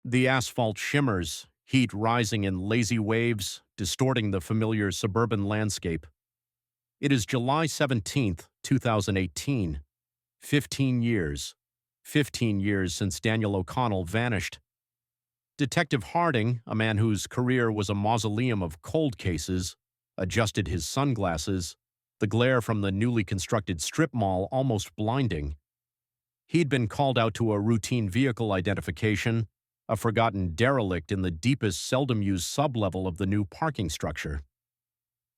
The asphalt shimmers, heat rising in lazy waves, distorting the familiar suburban landscape. It is July 17th, 2018. 15 years. 15 years since Daniel O'Connell vanished. Detective Harding, a man whose career was a mausoleum of cold cases, adjusted his sunglasses, the glare from the newly constructed strip mall almost blinding. He'd been called out to a routine vehicle identification, a forgotten derelict in the deepest seldom-used sublevel of the new parking structure.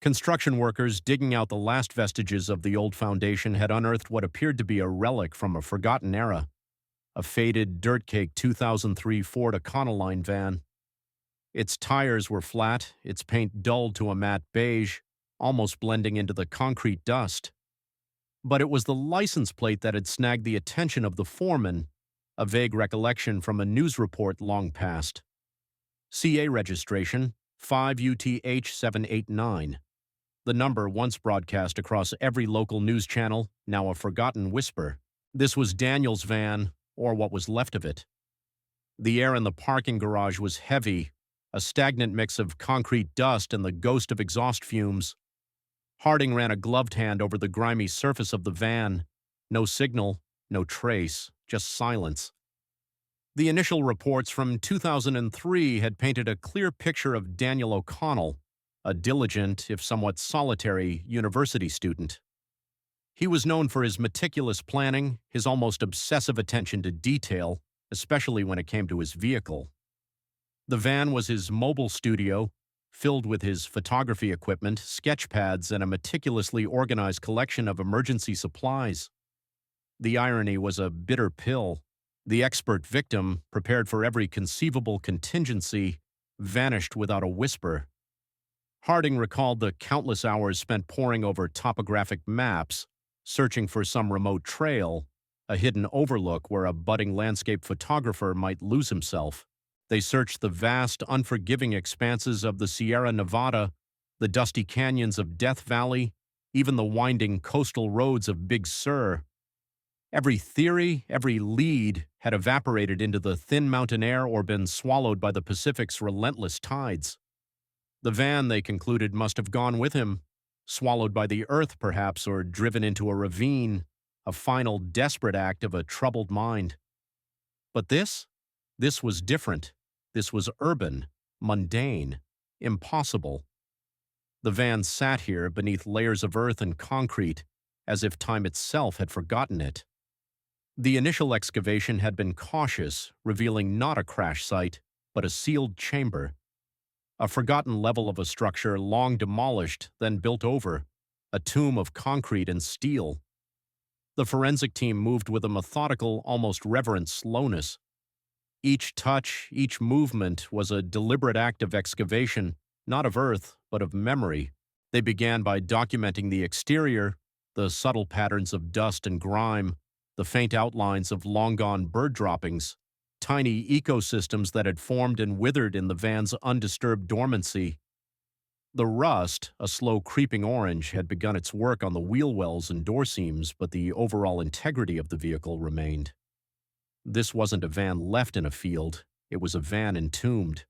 Construction workers digging out the last vestiges of the old foundation had unearthed what appeared to be a relic from a forgotten era, a faded, dirt-caked 2003 Ford Econoline van. Its tires were flat, its paint dulled to a matte beige, almost blending into the concrete dust. But it was the license plate that had snagged the attention of the foreman, a vague recollection from a news report long past. CA registration 5UTH789. The number once broadcast across every local news channel, now a forgotten whisper. This was Daniel's van, or what was left of it. The air in the parking garage was heavy, a stagnant mix of concrete dust and the ghost of exhaust fumes. Harding ran a gloved hand over the grimy surface of the van. No signal, no trace, just silence. The initial reports from 2003 had painted a clear picture of Daniel O'Connell, a diligent, if somewhat solitary, university student. He was known for his meticulous planning, his almost obsessive attention to detail, especially when it came to his vehicle. The van was his mobile studio, filled with his photography equipment, sketch pads, and a meticulously organized collection of emergency supplies. The irony was a bitter pill. The expert victim, prepared for every conceivable contingency, vanished without a whisper. Harding recalled the countless hours spent poring over topographic maps, searching for some remote trail, a hidden overlook where a budding landscape photographer might lose himself. They searched the vast, unforgiving expanses of the Sierra Nevada, the dusty canyons of Death Valley, even the winding coastal roads of Big Sur. Every theory, every lead had evaporated into the thin mountain air or been swallowed by the Pacific's relentless tides. The van, they concluded, must have gone with him, swallowed by the earth perhaps, or driven into a ravine, a final desperate act of a troubled mind. But this was different. This was urban, mundane, impossible. The van sat here beneath layers of earth and concrete, as if time itself had forgotten it. The initial excavation had been cautious, revealing not a crash site, but a sealed chamber. A forgotten level of a structure long demolished, then built over, a tomb of concrete and steel. The forensic team moved with a methodical, almost reverent slowness. Each touch, each movement was a deliberate act of excavation, not of earth, but of memory. They began by documenting the exterior, the subtle patterns of dust and grime, the faint outlines of long-gone bird droppings, tiny ecosystems that had formed and withered in the van's undisturbed dormancy. The rust, a slow creeping orange, had begun its work on the wheel wells and door seams, but the overall integrity of the vehicle remained. This wasn't a van left in a field, it was a van entombed.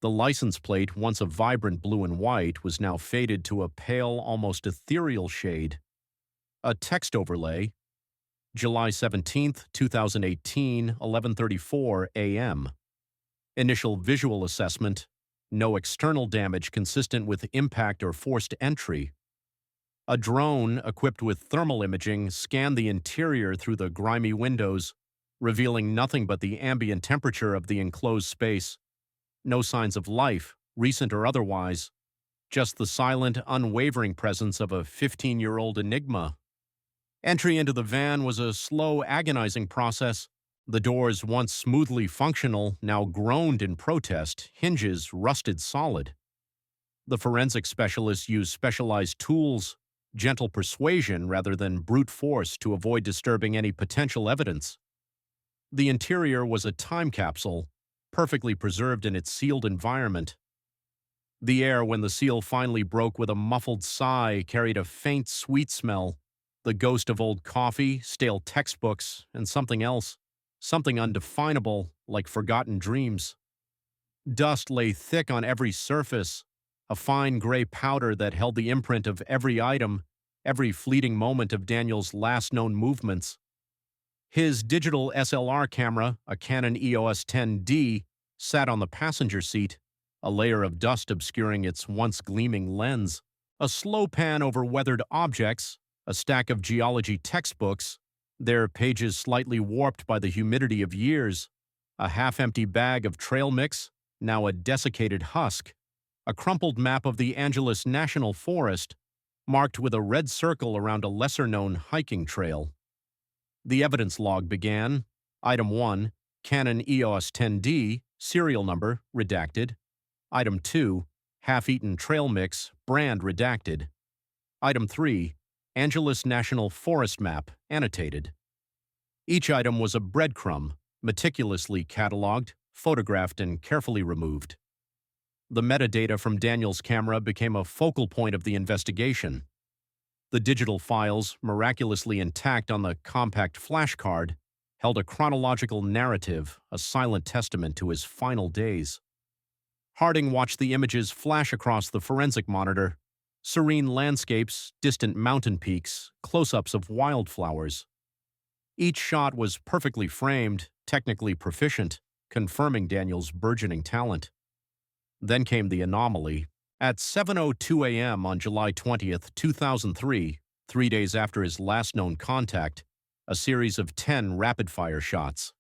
The license plate, once a vibrant blue and white, was now faded to a pale, almost ethereal shade. A text overlay, July 17th, 2018, 11:34 a.m. Initial visual assessment, no external damage consistent with impact or forced entry. A drone, equipped with thermal imaging, scanned the interior through the grimy windows, revealing nothing but the ambient temperature of the enclosed space. No signs of life, recent or otherwise, just the silent, unwavering presence of a 15-year-old enigma. Entry into the van was a slow, agonizing process. The doors, once smoothly functional, now groaned in protest, hinges rusted solid. The forensic specialists used specialized tools, gentle persuasion rather than brute force to avoid disturbing any potential evidence. The interior was a time capsule, perfectly preserved in its sealed environment. The air, when the seal finally broke with a muffled sigh, carried a faint, sweet smell, the ghost of old coffee, stale textbooks, and something else. something undefinable like forgotten dreams. Dust lay thick on every surface, a fine gray powder that held the imprint of every item, every fleeting moment of Daniel's last known movements. His digital SLR camera, a Canon EOS 10D, sat on the passenger seat, a layer of dust obscuring its once gleaming lens. A slow pan over weathered objects, a stack of geology textbooks, their pages slightly warped by the humidity of years, a half-empty bag of trail mix, now a desiccated husk, a crumpled map of the Angeles National Forest, marked with a red circle around a lesser-known hiking trail. The evidence log began. Item 1, Canon EOS 10D, serial number, redacted. Item 2, half-eaten trail mix, brand redacted. Item 3, Angeles National Forest map, annotated. Each item was a breadcrumb, meticulously cataloged, photographed, and carefully removed. The metadata from Daniel's camera became a focal point of the investigation. The digital files, miraculously intact on the compact flash card, held a chronological narrative, a silent testament to his final days. Harding watched the images flash across the forensic monitor: serene landscapes, distant mountain peaks, close-ups of wildflowers. Each shot was perfectly framed, technically proficient, confirming Daniel's burgeoning talent. Then came the anomaly. At 7:02 a.m. on July 20th, 2003, 3 days after his last known contact, a series of 10 rapid-fire shots.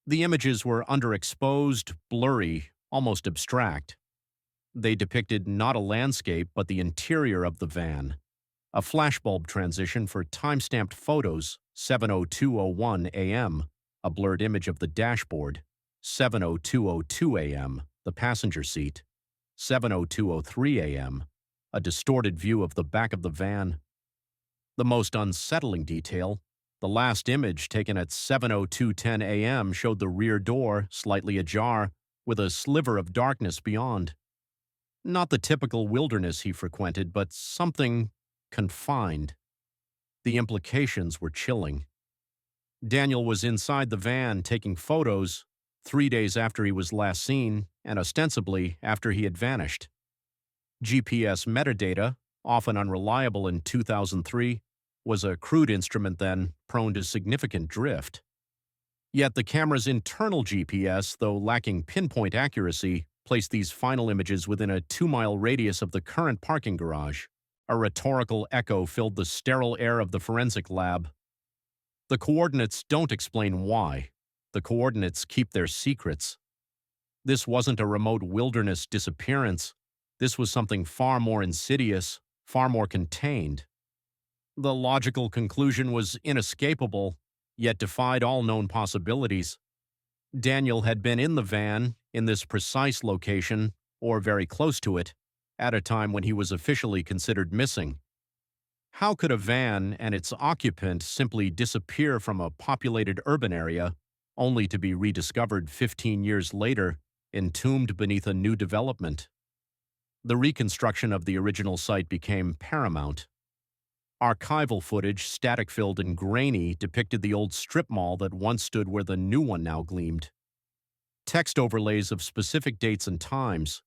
The images were underexposed, blurry, almost abstract. They depicted not a landscape but the interior of the van. A flashbulb transition for time-stamped photos, 7:02:01 a.m., a blurred image of the dashboard, 7:02:02 a.m., the passenger seat, 7:02:03 a.m., a distorted view of the back of the van. The most unsettling detail, the last image taken at 7:02:10 a.m. showed the rear door slightly ajar, with a sliver of darkness beyond. Not the typical wilderness he frequented, but something confined. The implications were chilling. Daniel was inside the van taking photos 3 days after he was last seen, and ostensibly after he had vanished. GPS metadata, often unreliable in 2003, was a crude instrument then, prone to significant drift. Yet the camera's internal GPS, though lacking pinpoint accuracy, placed these final images within a 2-mile radius of the current parking garage. A rhetorical echo filled the sterile air of the forensic lab. The coordinates don't explain why. The coordinates keep their secrets. This wasn't a remote wilderness disappearance. This was something far more insidious, far more contained. The logical conclusion was inescapable, yet defied all known possibilities. Daniel had been in the van, in this precise location, or very close to it, at a time when he was officially considered missing. How could a van and its occupant simply disappear from a populated urban area, only to be rediscovered 15 years later, entombed beneath a new development? The reconstruction of the original site became paramount. Archival footage, static-filled and grainy, depicted the old strip mall that once stood where the new one now gleamed. Text overlays of specific dates and times.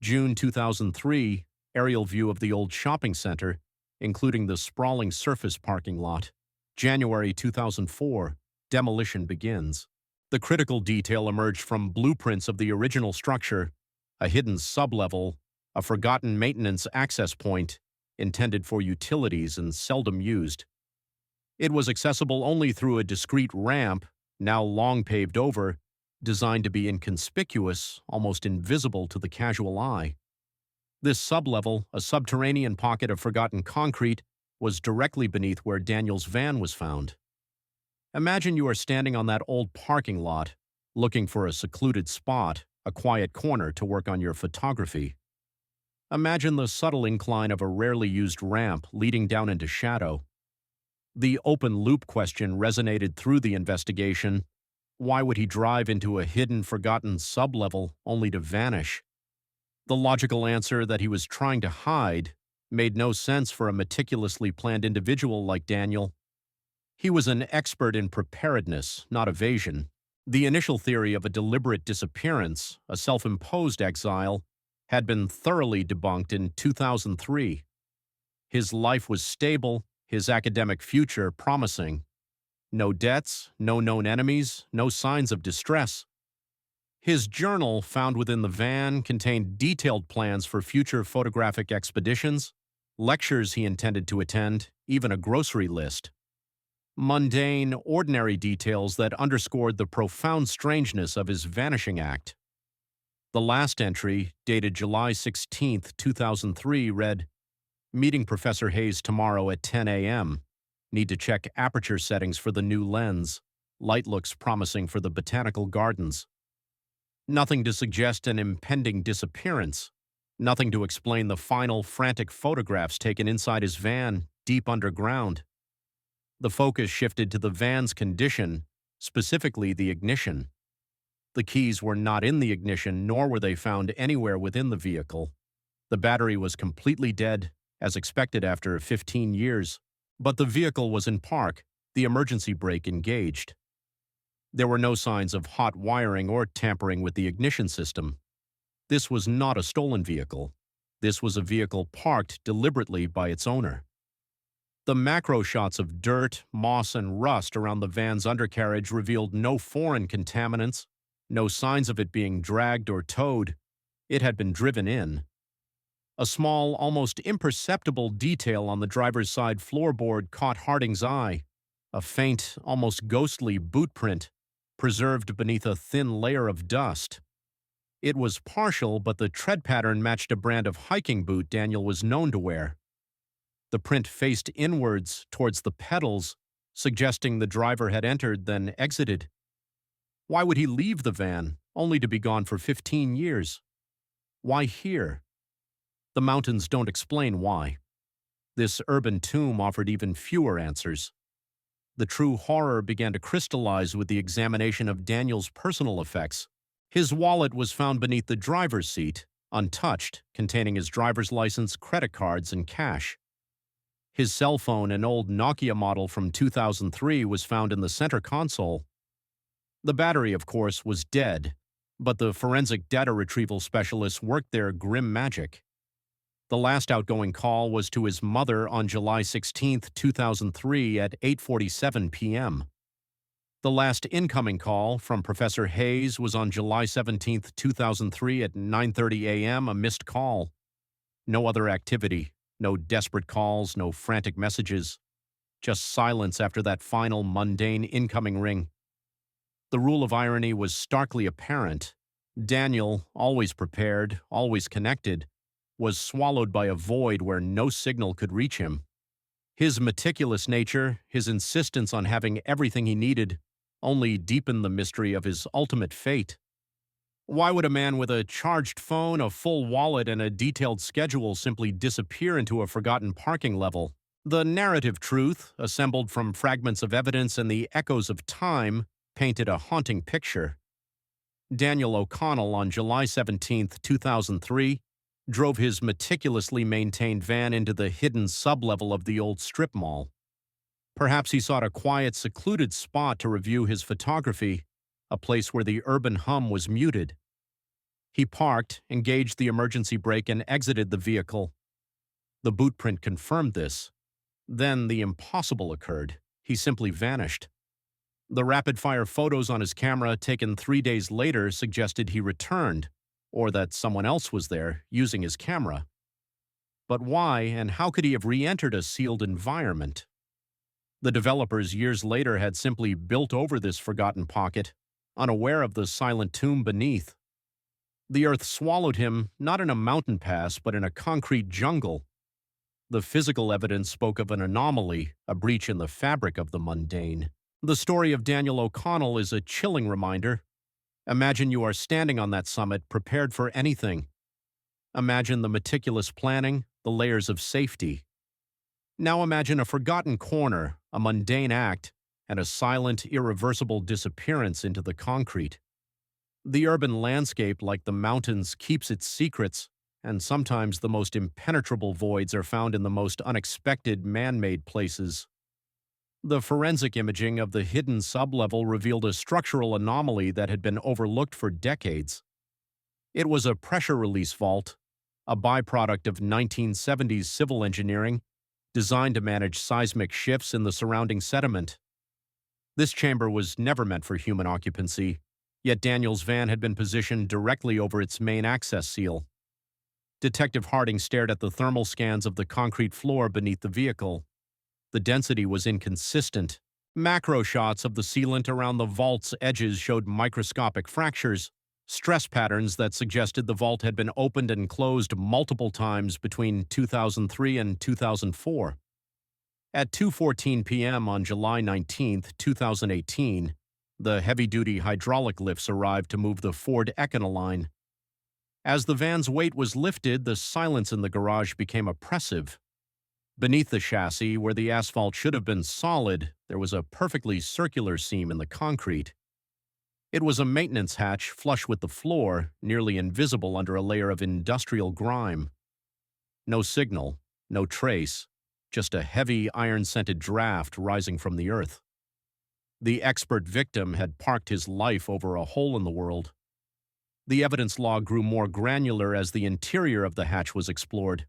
June 2003, aerial view of the old shopping center, including the sprawling surface parking lot. January 2004, demolition begins. The critical detail emerged from blueprints of the original structure, a hidden sublevel, a forgotten maintenance access point, intended for utilities and seldom used. It was accessible only through a discreet ramp, now long paved over, designed to be inconspicuous, almost invisible to the casual eye. This sublevel, a subterranean pocket of forgotten concrete, was directly beneath where Daniel's van was found. Imagine you are standing on that old parking lot, looking for a secluded spot, a quiet corner to work on your photography. Imagine the subtle incline of a rarely used ramp leading down into shadow. The open-loop question resonated through the investigation. Why would he drive into a hidden, forgotten sublevel only to vanish? The logical answer that he was trying to hide made no sense for a meticulously planned individual like Daniel. He was an expert in preparedness, not evasion. The initial theory of a deliberate disappearance, a self-imposed exile, had been thoroughly debunked in 2003. His life was stable, his academic future promising. No debts, no known enemies, no signs of distress. His journal, found within the van, contained detailed plans for future photographic expeditions, lectures he intended to attend, even a grocery list. Mundane, ordinary details that underscored the profound strangeness of his vanishing act. The last entry, dated July 16, 2003, read, "Meeting Professor Hayes tomorrow at 10 a.m. Need to check aperture settings for the new lens. Light looks promising for the botanical gardens." Nothing to suggest an impending disappearance. Nothing to explain the final frantic photographs taken inside his van, deep underground. The focus shifted to the van's condition, specifically the ignition. The keys were not in the ignition, nor were they found anywhere within the vehicle. The battery was completely dead, as expected after 15 years, but the vehicle was in park, the emergency brake engaged. There were no signs of hot wiring or tampering with the ignition system. This was not a stolen vehicle. This was a vehicle parked deliberately by its owner. The macro shots of dirt, moss, and rust around the van's undercarriage revealed no foreign contaminants, no signs of it being dragged or towed. It had been driven in. A small, almost imperceptible detail on the driver's side floorboard caught Harding's eye, a faint, almost ghostly boot print, preserved beneath a thin layer of dust. It was partial, but the tread pattern matched a brand of hiking boot Daniel was known to wear. The print faced inwards towards the pedals, suggesting the driver had entered, then exited. Why would he leave the van, only to be gone for 15 years? Why here? The mountains don't explain why. This urban tomb offered even fewer answers. The true horror began to crystallize with the examination of Daniel's personal effects. His wallet was found beneath the driver's seat, untouched, containing his driver's license, credit cards, and cash. His cell phone, an old Nokia model from 2003, was found in the center console. The battery, of course, was dead, but the forensic data retrieval specialists worked their grim magic. The last outgoing call was to his mother on July 16, 2003 at 8:47 p.m. The last incoming call from Professor Hayes was on July 17, 2003 at 9:30 a.m., a missed call. No other activity, no desperate calls, no frantic messages. Just silence after that final mundane incoming ring. The rule of irony was starkly apparent. Daniel, always prepared, always connected, was swallowed by a void where no signal could reach him. His meticulous nature, his insistence on having everything he needed, only deepened the mystery of his ultimate fate. Why would a man with a charged phone, a full wallet, and a detailed schedule simply disappear into a forgotten parking level? The narrative truth, assembled from fragments of evidence and the echoes of time, painted a haunting picture. Daniel O'Connell, on July 17, 2003, drove his meticulously maintained van into the hidden sublevel of the old strip mall. Perhaps he sought a quiet, secluded spot to review his photography, a place where the urban hum was muted. He parked, engaged the emergency brake, and exited the vehicle. The boot print confirmed this. Then the impossible occurred. He simply vanished. The rapid-fire photos on his camera taken 3 days later suggested he returned, or that someone else was there, using his camera. But why and how could he have re-entered a sealed environment? The developers years later had simply built over this forgotten pocket, unaware of the silent tomb beneath. The earth swallowed him, not in a mountain pass, but in a concrete jungle. The physical evidence spoke of an anomaly, a breach in the fabric of the mundane. The story of Daniel O'Connell is a chilling reminder. Imagine you are standing on that summit, prepared for anything. Imagine the meticulous planning, the layers of safety. Now imagine a forgotten corner, a mundane act, and a silent, irreversible disappearance into the concrete. The urban landscape, like the mountains, keeps its secrets, and sometimes the most impenetrable voids are found in the most unexpected man-made places. The forensic imaging of the hidden sublevel revealed a structural anomaly that had been overlooked for decades. It was a pressure release vault, a byproduct of 1970s civil engineering designed to manage seismic shifts in the surrounding sediment. This chamber was never meant for human occupancy, yet Daniel's van had been positioned directly over its main access seal. Detective Harding stared at the thermal scans of the concrete floor beneath the vehicle. The density was inconsistent. Macro shots of the sealant around the vault's edges showed microscopic fractures, stress patterns that suggested the vault had been opened and closed multiple times between 2003 and 2004. At 2:14 p.m. on July 19, 2018, the heavy-duty hydraulic lifts arrived to move the Ford Econoline. As the van's weight was lifted, the silence in the garage became oppressive. Beneath the chassis, where the asphalt should have been solid, there was a perfectly circular seam in the concrete. It was a maintenance hatch flush with the floor, nearly invisible under a layer of industrial grime. No signal, no trace, just a heavy, iron-scented draft rising from the earth. The expert victim had parked his life over a hole in the world. The evidence log grew more granular as the interior of the hatch was explored.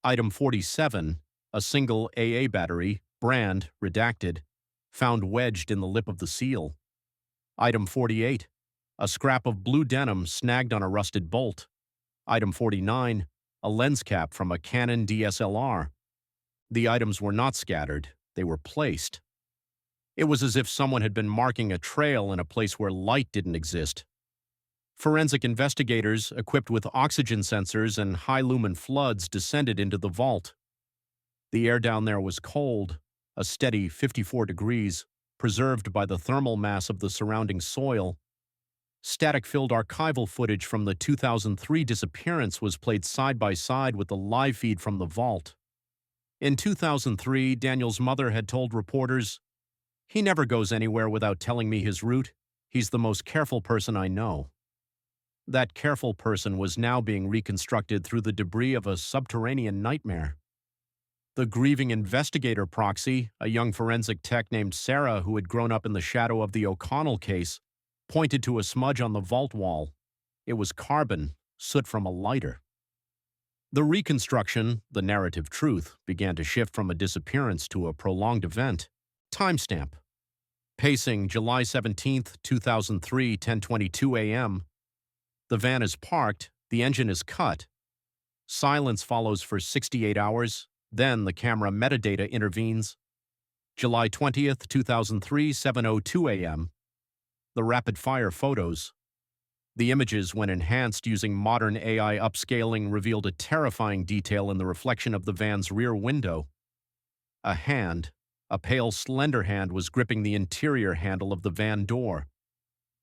Item 47, a single AA battery, brand, redacted, found wedged in the lip of the seal. Item 48, a scrap of blue denim snagged on a rusted bolt. Item 49, a lens cap from a Canon DSLR. The items were not scattered, they were placed. It was as if someone had been marking a trail in a place where light didn't exist. Forensic investigators, equipped with oxygen sensors and high-lumen floods, descended into the vault. The air down there was cold, a steady 54 degrees, preserved by the thermal mass of the surrounding soil. Static-filled archival footage from the 2003 disappearance was played side by side with the live feed from the vault. In 2003, Daniel's mother had told reporters, "He never goes anywhere without telling me his route. He's the most careful person I know." That careful person was now being reconstructed through the debris of a subterranean nightmare. The grieving investigator proxy, a young forensic tech named Sarah who had grown up in the shadow of the O'Connell case, pointed to a smudge on the vault wall. It was carbon, soot from a lighter. The reconstruction, the narrative truth, began to shift from a disappearance to a prolonged event. Timestamp. Pacing July 17, 2003, 10:22 a.m. The van is parked, the engine is cut. Silence follows for 68 hours, then the camera metadata intervenes. July 20th, 2003, 7:02 a.m. The rapid-fire photos. The images, when enhanced using modern AI upscaling, revealed a terrifying detail in the reflection of the van's rear window. A hand, a pale, slender hand, was gripping the interior handle of the van door.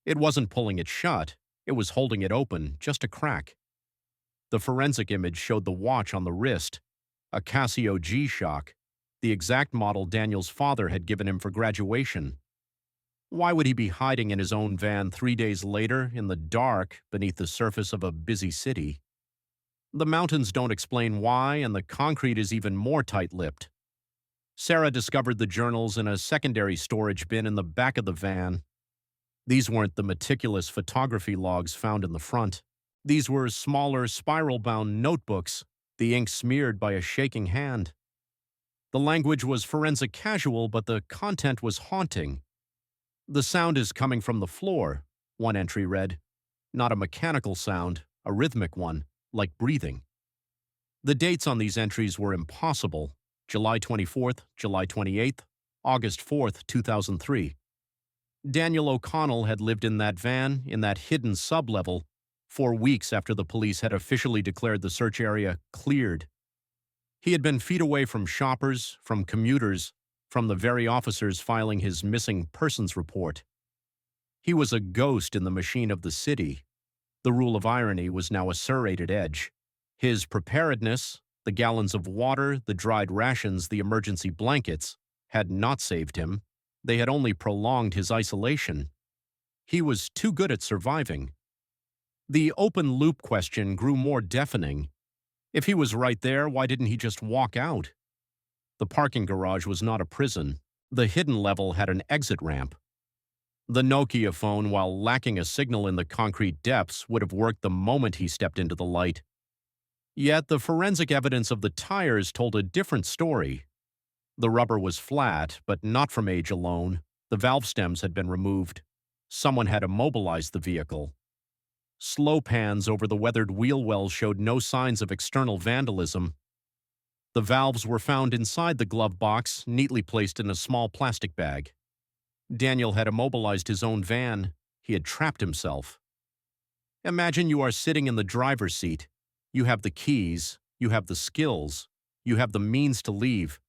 It wasn't pulling it shut. It was holding it open, just a crack. The forensic image showed the watch on the wrist, a Casio G-Shock, the exact model Daniel's father had given him for graduation. Why would he be hiding in his own van 3 days later, in the dark, beneath the surface of a busy city? The mountains don't explain why, and the concrete is even more tight-lipped. Sarah discovered the journals in a secondary storage bin in the back of the van. These weren't the meticulous photography logs found in the front. These were smaller, spiral-bound notebooks, the ink smeared by a shaking hand. The language was forensic casual, but the content was haunting. "The sound is coming from the floor," one entry read. Not a mechanical sound, a rhythmic one, like breathing. The dates on these entries were impossible. July 24th, July 28th, August 4th, 2003. Daniel O'Connell had lived in that van, in that hidden sublevel, for weeks after the police had officially declared the search area cleared. He had been feet away from shoppers, from commuters, from the very officers filing his missing persons report. He was a ghost in the machine of the city. The rule of irony was now a serrated edge. His preparedness, the gallons of water, the dried rations, the emergency blankets, had not saved him. They had only prolonged his isolation. He was too good at surviving. The open-loop question grew more deafening. If he was right there, why didn't he just walk out? The parking garage was not a prison. The hidden level had an exit ramp. The Nokia phone, while lacking a signal in the concrete depths, would have worked the moment he stepped into the light. Yet the forensic evidence of the tires told a different story. The rubber was flat, but not from age alone. The valve stems had been removed. Someone had immobilized the vehicle. Slow pans over the weathered wheel wells showed no signs of external vandalism. The valves were found inside the glove box, neatly placed in a small plastic bag. Daniel had immobilized his own van. He had trapped himself. Imagine you are sitting in the driver's seat. You have the keys, you have the skills, you have the means to leave,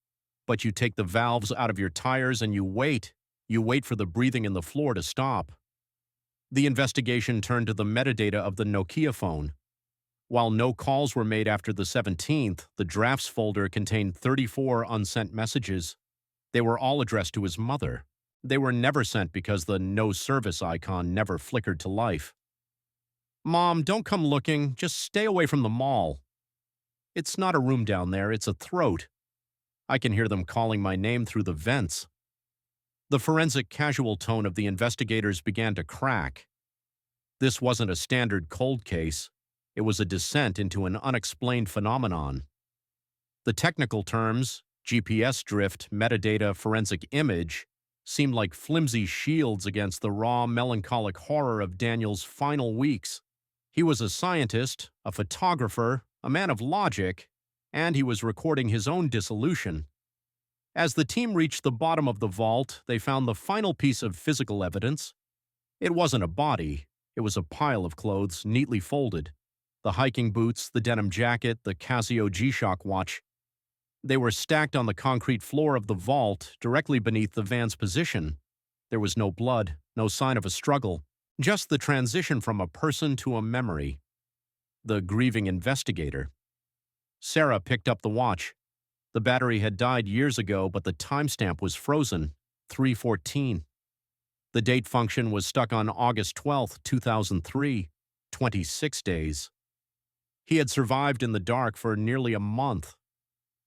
but you take the valves out of your tires and you wait. You wait for the breathing in the floor to stop. The investigation turned to the metadata of the Nokia phone. While no calls were made after the 17th, the drafts folder contained 34 unsent messages. They were all addressed to his mother. They were never sent because the no service icon never flickered to life. "Mom, don't come looking. Just stay away from the mall. It's not a room down there, it's a throat." I can hear them calling my name through the vents. The forensic casual tone of the investigators began to crack. This wasn't a standard cold case. It was a descent into an unexplained phenomenon. The technical terms, GPS drift, metadata, forensic image, seemed like flimsy shields against the raw, melancholic horror of Daniel's final weeks. He was a scientist, a photographer, a man of logic, and he was recording his own dissolution. As the team reached the bottom of the vault, they found the final piece of physical evidence. It wasn't a body. It was a pile of clothes, neatly folded. The hiking boots, the denim jacket, the Casio G-Shock watch. They were stacked on the concrete floor of the vault, directly beneath the van's position. There was no blood, no sign of a struggle, just the transition from a person to a memory. The grieving investigator. Sarah picked up the watch. The battery had died years ago, but the timestamp was frozen, 3:14. The date function was stuck on August 12, 2003, 26 days. He had survived in the dark for nearly a month.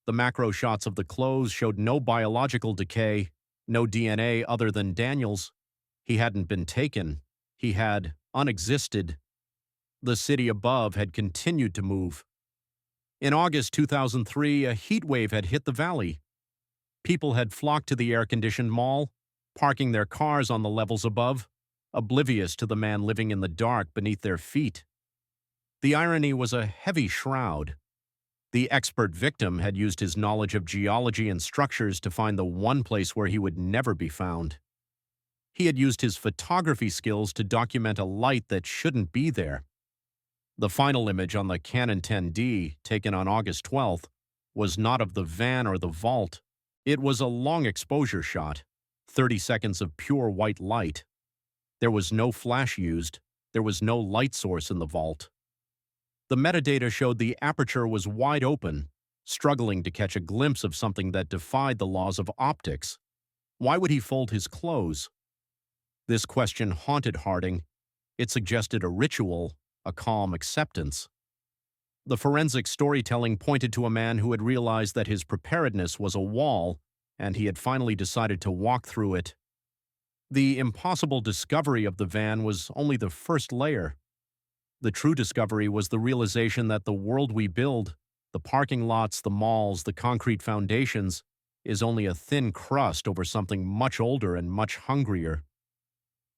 The macro shots of the clothes showed no biological decay, no DNA other than Daniel's. He hadn't been taken. He had unexisted. The city above had continued to move. In August 2003, a heat wave had hit the valley. People had flocked to the air-conditioned mall, parking their cars on the levels above, oblivious to the man living in the dark beneath their feet. The irony was a heavy shroud. The expert victim had used his knowledge of geology and structures to find the one place where he would never be found. He had used his photography skills to document a light that shouldn't be there. The final image on the Canon 10D, taken on August 12th, was not of the van or the vault. It was a long exposure shot, 30 seconds of pure white light. There was no flash used. There was no light source in the vault. The metadata showed the aperture was wide open, struggling to catch a glimpse of something that defied the laws of optics. Why would he fold his clothes? This question haunted Harding. It suggested a ritual, a calm acceptance. The forensic storytelling pointed to a man who had realized that his preparedness was a wall, and he had finally decided to walk through it. The impossible discovery of the van was only the first layer. The true discovery was the realization that the world we build, the parking lots, the malls, the concrete foundations, is only a thin crust over something much older and much hungrier.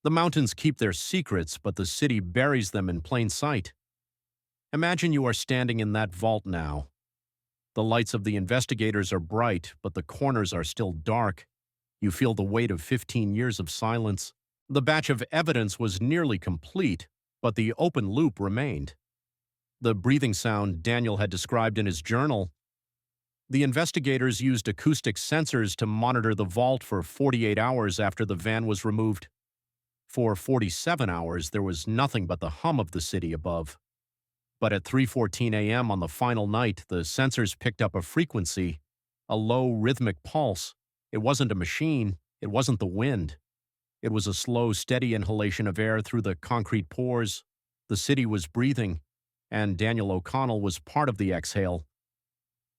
The mountains keep their secrets, but the city buries them in plain sight. Imagine you are standing in that vault now. The lights of the investigators are bright, but the corners are still dark. You feel the weight of 15 years of silence. The batch of evidence was nearly complete, but the open loop remained. The breathing sound Daniel had described in his journal. The investigators used acoustic sensors to monitor the vault for 48 hours after the van was removed. For 47 hours, there was nothing but the hum of the city above. But at 3:14 a.m. on the final night, the sensors picked up a frequency, a low rhythmic pulse. It wasn't a machine. It wasn't the wind. It was a slow, steady inhalation of air through the concrete pores. The city was breathing, and Daniel O'Connell was part of the exhale.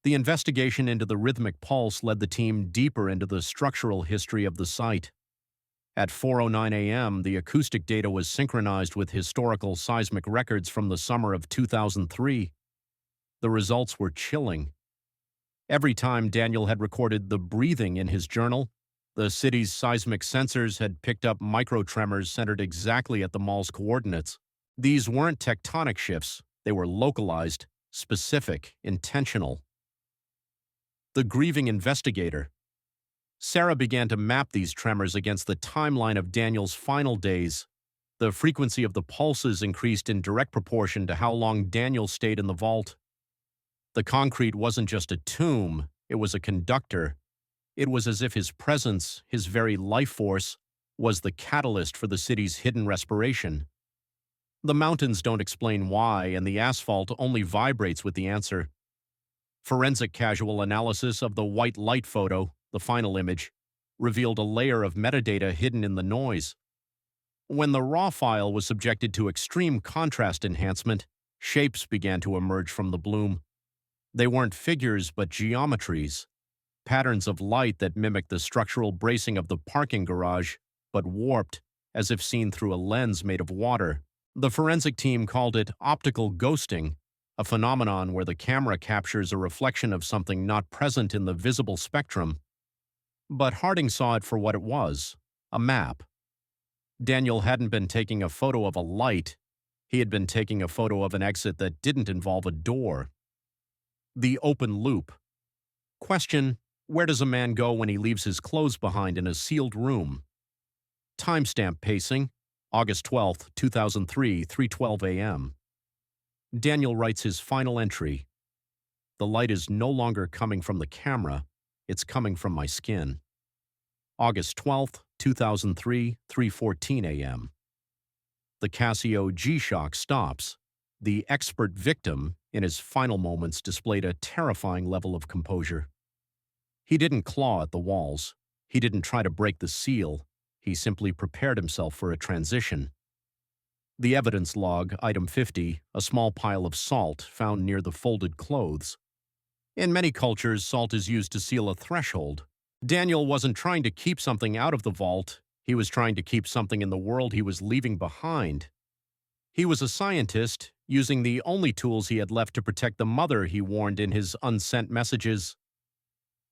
The investigation into the rhythmic pulse led the team deeper into the structural history of the site. At 4:09 a.m., the acoustic data was synchronized with historical seismic records from the summer of 2003. The results were chilling. Every time Daniel had recorded the breathing in his journal, the city's seismic sensors had picked up microtremors centered exactly at the mall's coordinates. These weren't tectonic shifts, they were localized, specific, intentional. The grieving investigator. Sarah began to map these tremors against the timeline of Daniel's final days. The frequency of the pulses increased in direct proportion to how long Daniel stayed in the vault. The concrete wasn't just a tomb, it was a conductor. It was as if his presence, his very life force, was the catalyst for the city's hidden respiration. The mountains don't explain why, and the asphalt only vibrates with the answer. Forensic casual analysis of the white light photo, the final image, revealed a layer of metadata hidden in the noise. When the raw file was subjected to extreme contrast enhancement, shapes began to emerge from the bloom. They weren't figures but geometries, patterns of light that mimicked the structural bracing of the parking garage, but warped, as if seen through a lens made of water. The forensic team called it optical ghosting, a phenomenon where the camera captures a reflection of something not present in the visible spectrum. But Harding saw it for what it was, a map. Daniel hadn't been taking a photo of a light, he had been taking a photo of an exit that didn't involve a door. The open loop. Question: where does a man go when he leaves his clothes behind in a sealed room? Timestamp pacing, August 12, 2003, 3:12 a.m. Daniel writes his final entry. The light is no longer coming from the camera, it's coming from my skin. August 12, 2003, 3:14 a.m. The Casio G-Shock stops. The expert victim, in his final moments, displayed a terrifying level of composure. He didn't claw at the walls. He didn't try to break the seal. He simply prepared himself for a transition. The evidence log, item 50, a small pile of salt found near the folded clothes. In many cultures, salt is used to seal a threshold. Daniel wasn't trying to keep something out of the vault. He was trying to keep something in the world he was leaving behind. He was a scientist, using the only tools he had left to protect the mother he warned in his unsent messages.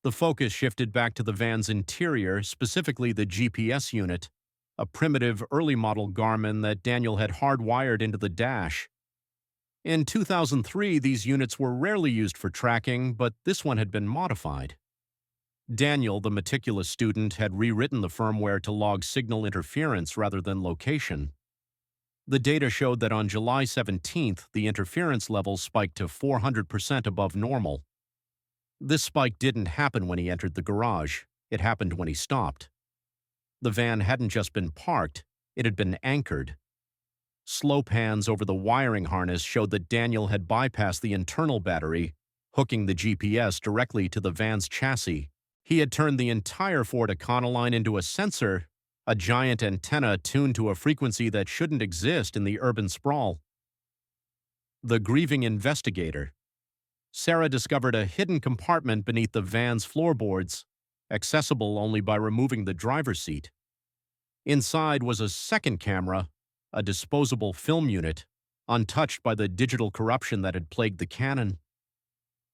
The focus shifted back to the van's interior, specifically the GPS unit, a primitive early-model Garmin that Daniel had hardwired into the dash. In 2003, these units were rarely used for tracking, but this one had been modified. Daniel, the meticulous student, had rewritten the firmware to log signal interference rather than location. The data showed that on July 17th, the interference levels spiked to 400% above normal. This spike didn't happen when he entered the garage. It happened when he stopped. The van hadn't just been parked, it had been anchored. Slow pans over the wiring harness showed that Daniel had bypassed the internal battery, hooking the GPS directly to the van's chassis. He had turned the entire Ford Econoline into a sensor, a giant antenna tuned to a frequency that shouldn't exist in the urban sprawl. The grieving investigator. Sarah discovered a hidden compartment beneath the van's floorboards, accessible only by removing the driver's seat. Inside was a second camera, a disposable film unit, untouched by the digital corruption that had plagued the Canon.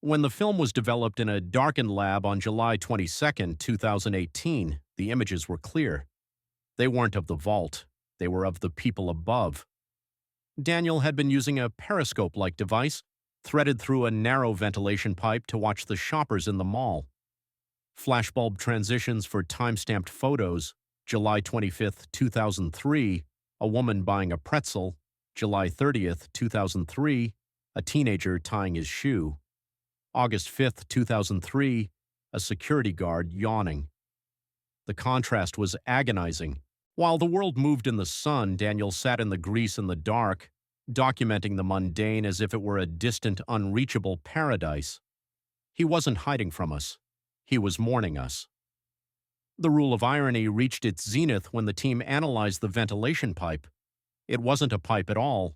When the film was developed in a darkened lab on July 22, 2018, the images were clear. They weren't of the vault, they were of the people above. Daniel had been using a periscope-like device, threaded through a narrow ventilation pipe to watch the shoppers in the mall. Flashbulb transitions for time-stamped photos, July 25, 2003, a woman buying a pretzel, July 30, 2003, a teenager tying his shoe. August 5, 2003, a security guard yawning. The contrast was agonizing. While the world moved in the sun, Daniel sat in the grease and the dark, documenting the mundane as if it were a distant, unreachable paradise. He wasn't hiding from us. He was mourning us. The rule of irony reached its zenith when the team analyzed the ventilation pipe. It wasn't a pipe at all.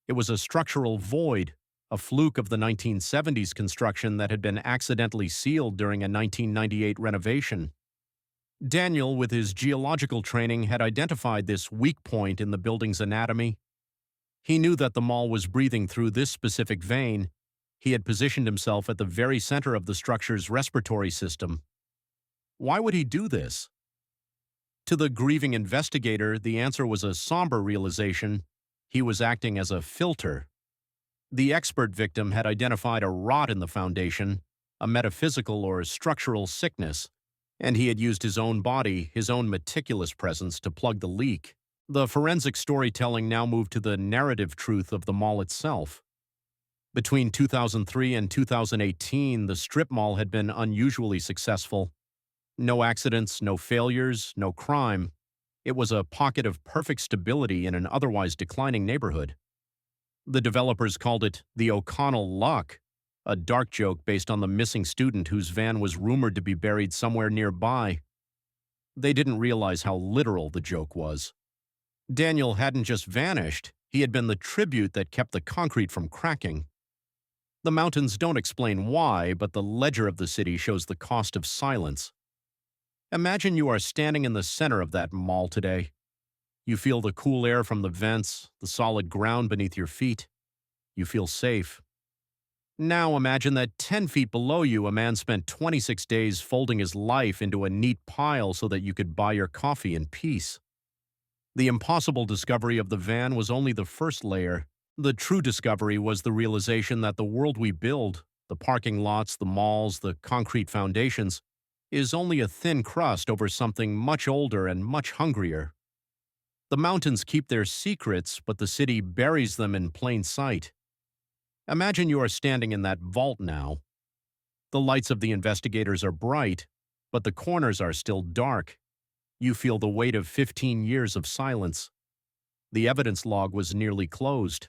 It was a structural void, a fluke of the 1970s construction that had been accidentally sealed during a 1998 renovation. Daniel, with his geological training, had identified this weak point in the building's anatomy. He knew that the mall was breathing through this specific vein. He had positioned himself at the very center of the structure's respiratory system. Why would he do this? To the grieving investigator, the answer was a somber realization. He was acting as a filter. The expert victim had identified a rot in the foundation, a metaphysical or structural sickness, and he had used his own body, his own meticulous presence, to plug the leak. The forensic storytelling now moved to the narrative truth of the mall itself. Between 2003 and 2018, the strip mall had been unusually successful. No accidents, no failures, no crime. It was a pocket of perfect stability in an otherwise declining neighborhood. The developers called it the O'Connell Luck, a dark joke based on the missing student whose van was rumored to be buried somewhere nearby. They didn't realize how literal the joke was. Daniel hadn't just vanished, he had been the tribute that kept the concrete from cracking. The mountains don't explain why, but the ledger of the city shows the cost of silence. Imagine you are standing in the center of that mall today. You feel the cool air from the vents, the solid ground beneath your feet. You feel safe. Now imagine that 10 feet below you, a man spent 26 days folding his life into a neat pile so that you could buy your coffee in peace. The impossible discovery of the van was only the first layer. The true discovery was the realization that the world we build, the parking lots, the malls, the concrete foundations, is only a thin crust over something much older and much hungrier. The mountains keep their secrets, but the city buries them in plain sight. Imagine you are standing in that vault now. The lights of the investigators are bright, but the corners are still dark. You feel the weight of 15 years of silence. The evidence log was nearly closed.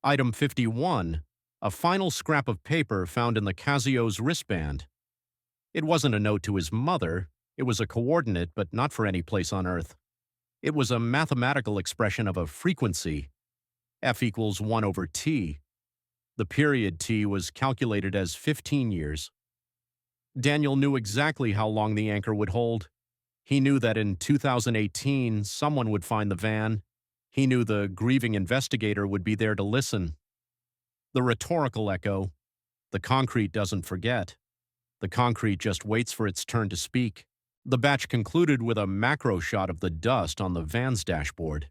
Item 51, a final scrap of paper found in the Casio's wristband. It wasn't a note to his mother. It was a coordinate, but not for any place on Earth. It was a mathematical expression of a frequency, F equals 1 over t. The period t was calculated as 15 years. Daniel knew exactly how long the anchor would hold. He knew that in 2018, someone would find the van. He knew the grieving investigator would be there to listen. The rhetorical echo, the concrete doesn't forget. The concrete just waits for its turn to speak. The batch concluded with a macro shot of the dust on the van's dashboard.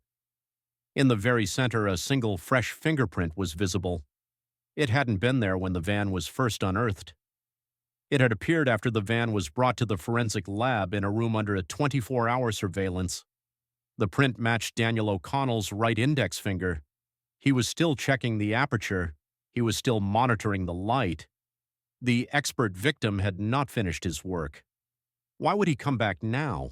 In the very center, a single fresh fingerprint was visible. It hadn't been there when the van was first unearthed. It had appeared after the van was brought to the forensic lab in a room under a 24-hour surveillance. The print matched Daniel O'Connell's right index finger. He was still checking the aperture. He was still monitoring the light. The expert victim had not finished his work. Why would he come back now?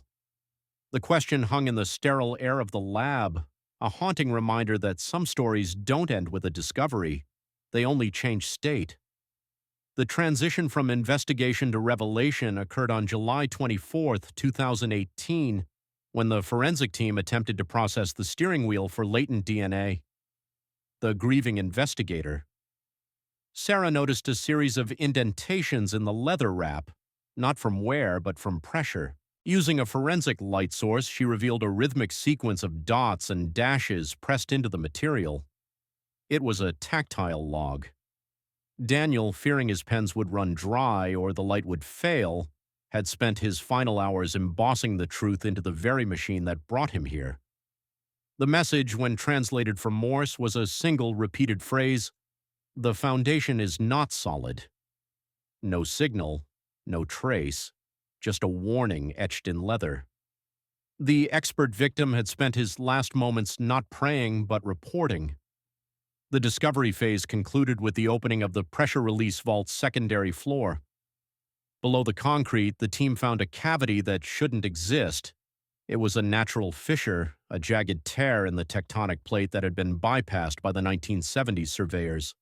The question hung in the sterile air of the lab, a haunting reminder that some stories don't end with a discovery. They only change state. The transition from investigation to revelation occurred on July 24, 2018, when the forensic team attempted to process the steering wheel for latent DNA. The grieving investigator. Sarah noticed a series of indentations in the leather wrap, not from wear but from pressure. Using a forensic light source, she revealed a rhythmic sequence of dots and dashes pressed into the material. It was a tactile log. Daniel, fearing his pens would run dry or the light would fail, had spent his final hours embossing the truth into the very machine that brought him here. The message, when translated from Morse, was a single repeated phrase: "The foundation is not solid." No signal, no trace, just a warning etched in leather. The expert victim had spent his last moments not praying but reporting. The discovery phase concluded with the opening of the pressure release vault's secondary floor. Below the concrete, the team found a cavity that shouldn't exist. It was a natural fissure, a jagged tear in the tectonic plate that had been bypassed by the 1970s surveyors.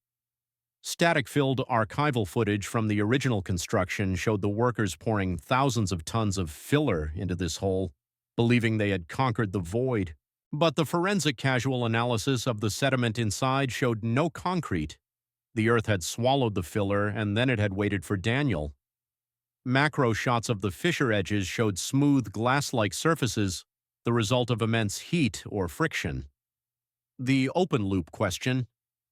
Static-filled archival footage from the original construction showed the workers pouring thousands of tons of filler into this hole, believing they had conquered the void. But the forensic casual analysis of the sediment inside showed no concrete. The Earth had swallowed the filler, and then it had waited for Daniel. Macro shots of the fissure edges showed smooth, glass-like surfaces, the result of immense heat or friction. The open-loop question: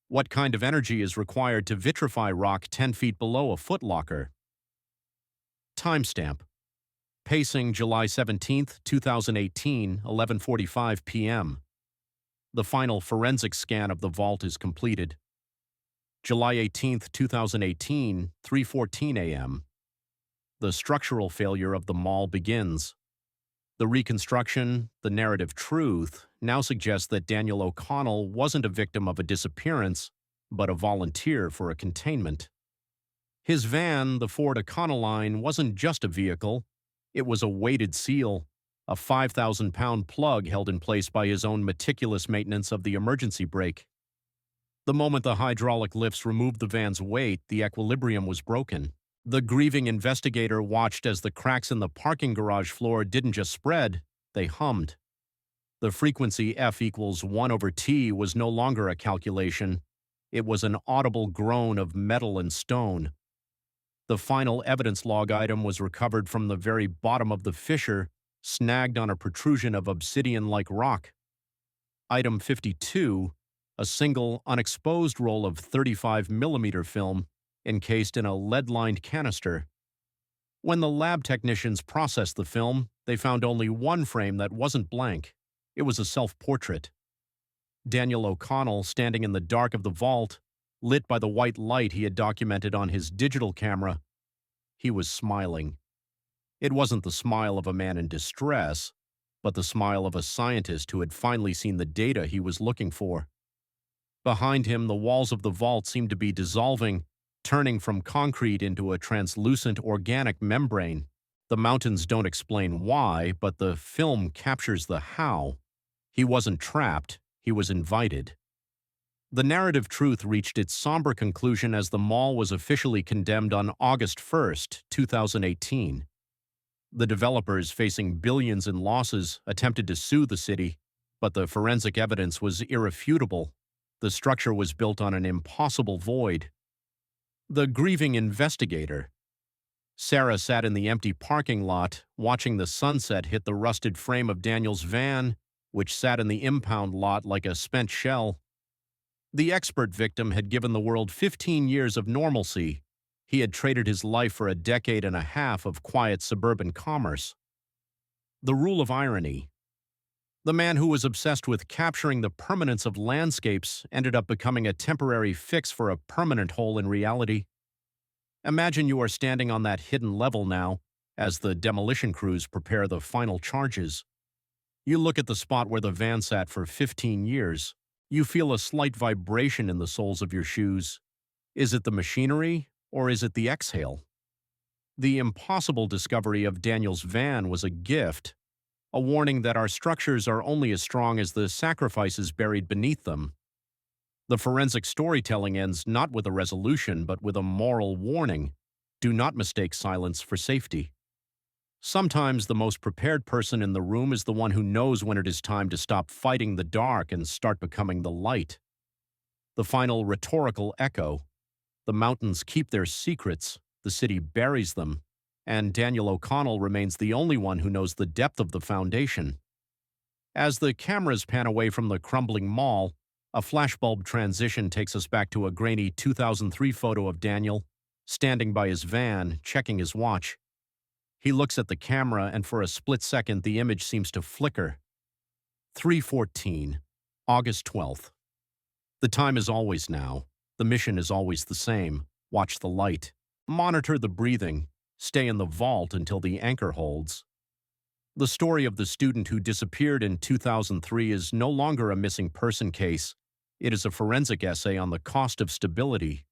what kind of energy is required to vitrify rock 10 feet below a footlocker? Timestamp: pacing July 17, 2018, 11:45 p.m. The final forensic scan of the vault is completed. July 18, 2018, 3:14 a.m. The structural failure of the mall begins. The reconstruction, the narrative truth, now suggests that Daniel O'Connell wasn't a victim of a disappearance, but a volunteer for a containment. His van, the Ford Econoline, wasn't just a vehicle. It was a weighted seal, a 5,000-pound plug held in place by his own meticulous maintenance of the emergency brake. The moment the hydraulic lifts removed the van's weight, the equilibrium was broken. The grieving investigator watched as the cracks in the parking garage floor didn't just spread, they hummed. The frequency F equals 1/T was no longer a calculation. It was an audible groan of metal and stone. The final evidence log item was recovered from the very bottom of the fissure, snagged on a protrusion of obsidian-like rock. Item 52, a single, unexposed roll of 35mm film, encased in a lead-lined canister. When the lab technicians processed the film, they found only one frame that wasn't blank. It was a self-portrait. Daniel O'Connell, standing in the dark of the vault, lit by the white light he had documented on his digital camera. He was smiling. It wasn't the smile of a man in distress, but the smile of a scientist who had finally seen the data he was looking for. Behind him, the walls of the vault seemed to be dissolving, turning from concrete into a translucent organic membrane. The mountains don't explain why, but the film captures the how. He wasn't trapped, he was invited. The narrative truth reached its somber conclusion as the mall was officially condemned on August 1, 2018. The developers, facing billions in losses, attempted to sue the city, but the forensic evidence was irrefutable. The structure was built on an impossible void. The grieving investigator. Sarah sat in the empty parking lot, watching the sunset hit the rusted frame of Daniel's van, which sat in the impound lot like a spent shell. The expert victim had given the world 15 years of normalcy. He had traded his life for a decade and a half of quiet suburban commerce. The rule of irony. The man who was obsessed with capturing the permanence of landscapes ended up becoming a temporary fix for a permanent hole in reality. Imagine you are standing on that hidden level now, as the demolition crews prepare the final charges. You look at the spot where the van sat for 15 years. You feel a slight vibration in the soles of your shoes. Is it the machinery, or is it the exhale? The impossible discovery of Daniel's van was a gift, a warning that our structures are only as strong as the sacrifices buried beneath them. The forensic storytelling ends not with a resolution, but with a moral warning. Do not mistake silence for safety. Sometimes the most prepared person in the room is the one who knows when it is time to stop fighting the dark and start becoming the light. The final rhetorical echo. The mountains keep their secrets, the city buries them, and Daniel O'Connell remains the only one who knows the depth of the foundation. As the cameras pan away from the crumbling mall, a flashbulb transition takes us back to a grainy 2003 photo of Daniel, standing by his van, checking his watch. He looks at the camera, and for a split second the image seems to flicker. 3:14, August 12th. The time is always now. The mission is always the same. Watch the light. Monitor the breathing. Stay in the vault until the anchor holds. The story of the student who disappeared in 2003 is no longer a missing person case. It is a forensic essay on the cost of stability.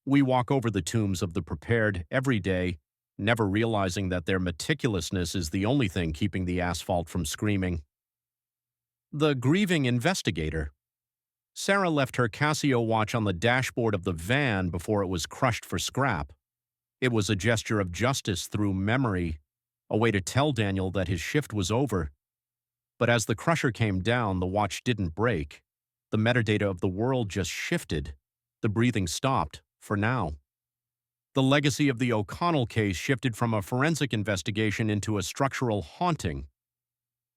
We walk over the tombs of the prepared every day, never realizing that their meticulousness is the only thing keeping the asphalt from screaming. The grieving investigator. Sarah left her Casio watch on the dashboard of the van before it was crushed for scrap. It was a gesture of justice through memory, a way to tell Daniel that his shift was over. But as the crusher came down, the watch didn't break. The metadata of the world just shifted. The breathing stopped, for now. The legacy of the O'Connell case shifted from a forensic investigation into a structural haunting.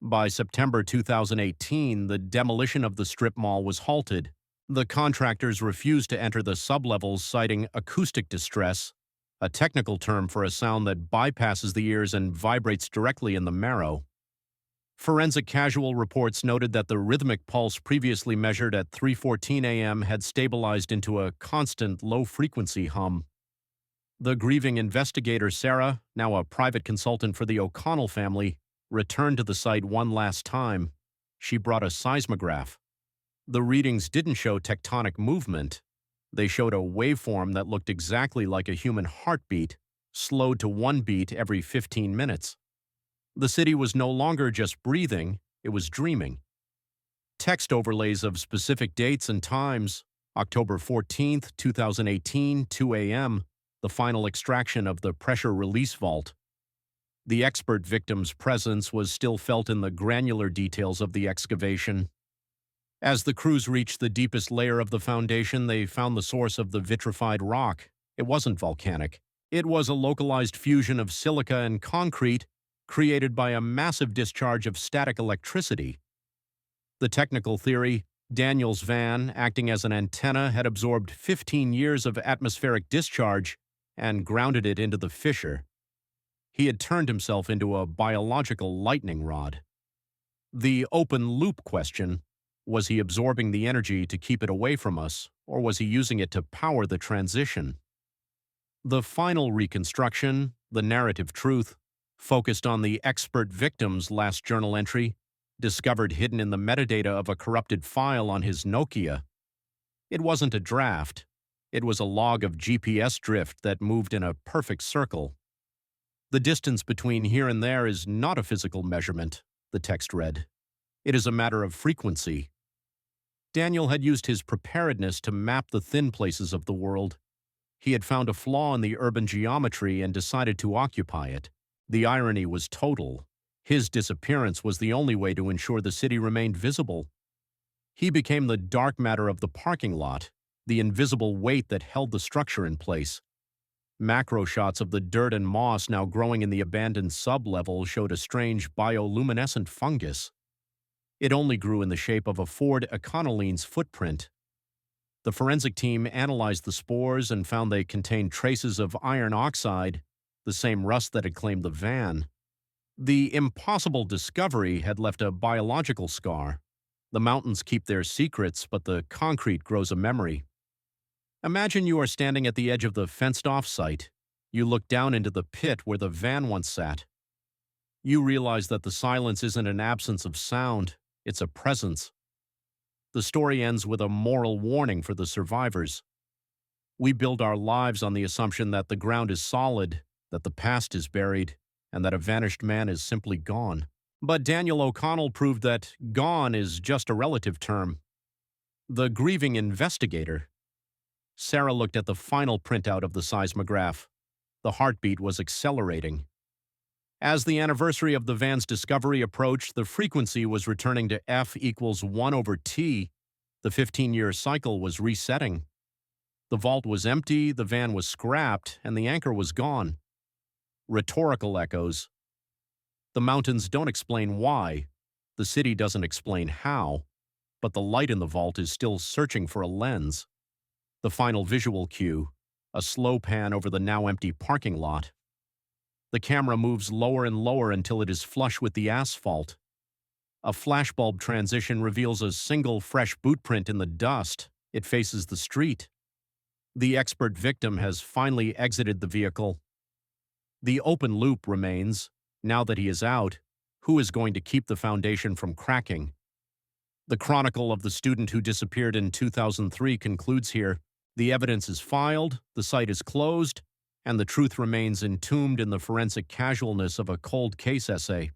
By September 2018, the demolition of the strip mall was halted. The contractors refused to enter the sublevels, citing acoustic distress, a technical term for a sound that bypasses the ears and vibrates directly in the marrow. Forensic Casual reports noted that the rhythmic pulse previously measured at 3:14 a.m. had stabilized into a constant low-frequency hum. The grieving investigator Sarah, now a private consultant for the O'Connell family, returned to the site one last time. She brought a seismograph. The readings didn't show tectonic movement. They showed a waveform that looked exactly like a human heartbeat, slowed to one beat every 15 minutes. The city was no longer just breathing, it was dreaming. Text overlays of specific dates and times: October 14th, 2018, 2 a.m., the final extraction of the pressure release vault. The expert victim's presence was still felt in the granular details of the excavation. As the crews reached the deepest layer of the foundation, they found the source of the vitrified rock. It wasn't volcanic. It was a localized fusion of silica and concrete created by a massive discharge of static electricity. The technical theory: Daniel's van, acting as an antenna, had absorbed 15 years of atmospheric discharge and grounded it into the fissure. He had turned himself into a biological lightning rod. The open loop question: was he absorbing the energy to keep it away from us, or was he using it to power the transition? The final reconstruction, the narrative truth, focused on the expert victim's last journal entry, discovered hidden in the metadata of a corrupted file on his Nokia. It wasn't a draft. It was a log of GPS drift that moved in a perfect circle. The distance between here and there is not a physical measurement, the text read. It is a matter of frequency. Daniel had used his preparedness to map the thin places of the world. He had found a flaw in the urban geometry and decided to occupy it. The irony was total. His disappearance was the only way to ensure the city remained visible. He became the dark matter of the parking lot, the invisible weight that held the structure in place. Macro shots of the dirt and moss now growing in the abandoned sub-level showed a strange bioluminescent fungus. It only grew in the shape of a Ford Econoline's footprint. The forensic team analyzed the spores and found they contained traces of iron oxide, the same rust that had claimed the van. The impossible discovery had left a biological scar. The mountains keep their secrets, but the concrete grows a memory. Imagine you are standing at the edge of the fenced-off site. You look down into the pit where the van once sat. You realize that the silence isn't an absence of sound, it's a presence. The story ends with a moral warning for the survivors. We build our lives on the assumption that the ground is solid, that the past is buried, and that a vanished man is simply gone. But Daniel O'Connell proved that gone is just a relative term. The grieving investigator. Sarah looked at the final printout of the seismograph. The heartbeat was accelerating. As the anniversary of the van's discovery approached, the frequency was returning to F equals 1 over T. The 15-year cycle was resetting. The vault was empty, the van was scrapped, and the anchor was gone. Rhetorical echoes. The mountains don't explain why. The city doesn't explain how. But the light in the vault is still searching for a lens. The final visual cue, a slow pan over the now empty parking lot. The camera moves lower and lower until it is flush with the asphalt. A flashbulb transition reveals a single fresh boot print in the dust. It faces the street. The expert victim has finally exited the vehicle. The open loop remains. Now that he is out, who is going to keep the foundation from cracking? The chronicle of the student who disappeared in 2003 concludes here. The evidence is filed, the site is closed, and the truth remains entombed in the forensic casualness of a cold case essay.